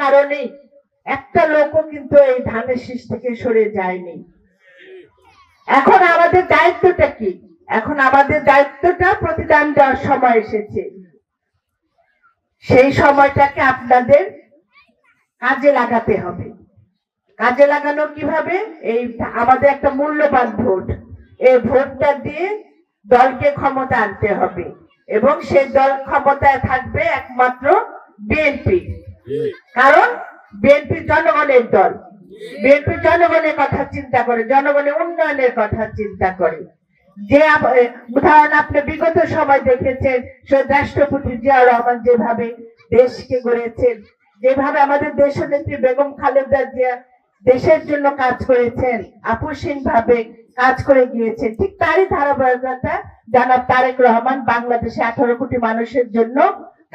কারণে একটা লোকও কিন্তু এই ধানের শীষ থেকে সরে যায়নি। এখন আমাদের দায়িত্বটা কি? এখন আমাদের দায়িত্বটা প্রতিদান দেওয়ার সময় এসেছে। সেই সময়টাকে আপনাদের কাজে লাগাতে হবে। কাজে লাগানো কিভাবে? এই আমাদের একটা মূল্যবান ভোট, এই ভোটটা দিয়ে দলকে ক্ষমতা আনতে হবে এবং সেই দল ক্ষমতায় থাকবে একমাত্র বিএনপি। কারণ বিএনপি জনগণের দল, বিএনপি জনগণের কথা চিন্তা করে, জনগণের উন্নয়নের কথা চিন্তা করে। যে উদাহরণ আপনি বিগত সময় দেখেছেন, রাষ্ট্রপতি জিয়াউর রহমান যেভাবে দেশকে গড়েছেন, যেভাবে আমাদের দেশনেত্রী বেগম খালেদা জিয়া দেশের জন্য কাজ করেছেন, আপোষহীন ভাবে কাজ করে গিয়েছেন, ঠিক তারই ধারাবাহিকতা জনাব তারেক রহমান বাংলাদেশে 18 কোটি মানুষের জন্য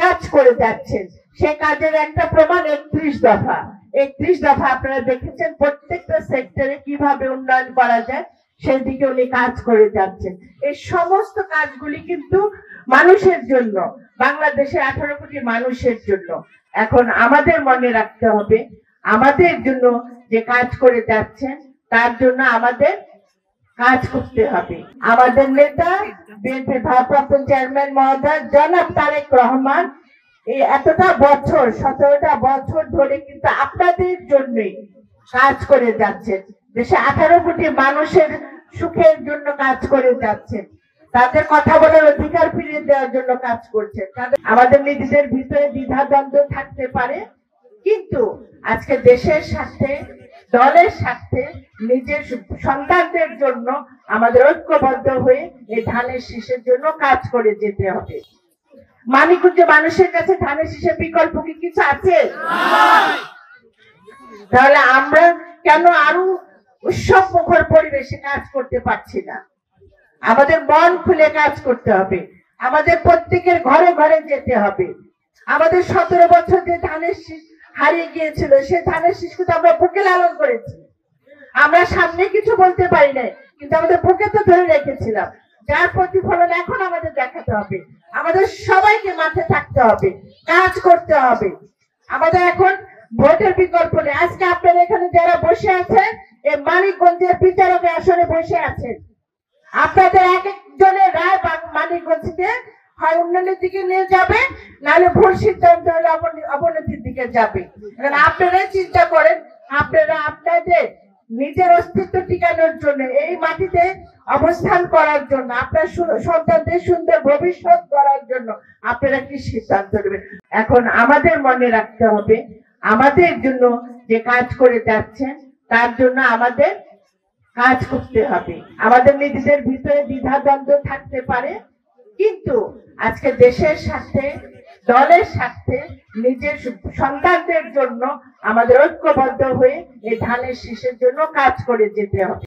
কাজ করে যাচ্ছেন। সে কাজের একটা প্রমাণ 31 দফা। 31 দফা আপনারা দেখেছেন প্রত্যেকটা সেক্টরে কিভাবে উন্নয়ন করা যায় সেই দিকে উনি কাজ করে যাচ্ছেন। এই সমস্ত কাজগুলি কিন্তু মানুষের জন্য, বাংলাদেশের 18 কোটি মানুষের জন্য। এখন আমাদের মনে রাখতে হবে, আমাদের জন্য যে কাজ করে যাচ্ছেন তার জন্য আমাদের কাজ করতে হবে। আমাদের নেতা বিএনপি ভারপ্রাপ্ত চেয়ারম্যান মহোদয় জনাব তারেক রহমান এই এতটা বছর, 17টা বছর ধরে কিন্তু আপনাদের জন্যই কাজ করে যাচ্ছেন। দেশে 18 কোটি মানুষের সুখের জন্য কাজ করে যাচ্ছেন, তাদের কথা বলার অধিকার ফিরিয়ে দেওয়ার জন্য কাজ করছেন। আমাদের নিজেদের ভিতরে দ্বিধাদ্বন্দ্ব থাকতে পারে, কিন্তু আজকে দেশের স্বার্থে, দলের স্বার্থে, নিজের সন্তানদের জন্য আমাদের ঐক্যবদ্ধ হয়ে এই ধানের শীষের জন্য কাজ করে যেতে হবে। মানিকগঞ্জে মানুষের কাছে ধানের শীষের বিকল্প কি কিছু আছে? তাহলে আমরা কেন আরো উৎসব মুখর পরিবেশে কাজ করতে পারছি না? আমাদের মন খুলে কাজ করতে হবে, আমাদের প্রত্যেকের ঘরে ঘরে যেতে হবে। আমাদের 17 বছর যে ধানের শীষ হারিয়ে গিয়েছিল, সে ধানের শীষকে তো আমরা বুকে লালন করেছি। আমরা সামনে কিছু বলতে পারি নাই, কিন্তু আমাদের বুকে তো ধরে রেখেছিলাম, যার প্রতিফলন এখন আমাদের দেখাতে হবে। আমাদের সবাইকে মাঠে থাকতে হবে, কাজ করতে হবে। আমাদের এখন ভোটের বিকল্প নেই। আজকে আপনারা এখানে যারা বসে আছেন, এই মানিকগঞ্জের বিচারকের আসনে বসে আছেন, আপনাদের এক একজনের রায় মানিকগঞ্জকে হয় উন্নয়নের দিকে নিয়ে যাবে, নাহলে ভুল সিদ্ধান্ত হলে অবনতির দিকে যাবে। আপনারা চিন্তা করেন, আপনারা আপনাদের নিজের অস্তিত্ব টিকানোর জন্য, এই মাটিতে অবস্থান করার জন্য, আপনার সন্তানদের সুন্দর ভবিষ্যৎ করার জন্য আপনারা কি সিদ্ধান্ত নেবেন? এখন আমাদের মনে রাখতে হবে, আমাদের জন্য যে কাজ করে যাচ্ছেন তার জন্য আমাদের কাজ করতে হবে। আমাদের নিজেদের ভিতরে দ্বিধাদ্বন্দ্ব থাকতে পারে, কিন্তু আজকে দেশের স্বার্থে, দলের স্বার্থে, নিজের সন্তানদের জন্য আমাদের ঐক্যবদ্ধ হয়ে এই ধানের শীষের জন্য কাজ করে যেতে হবে।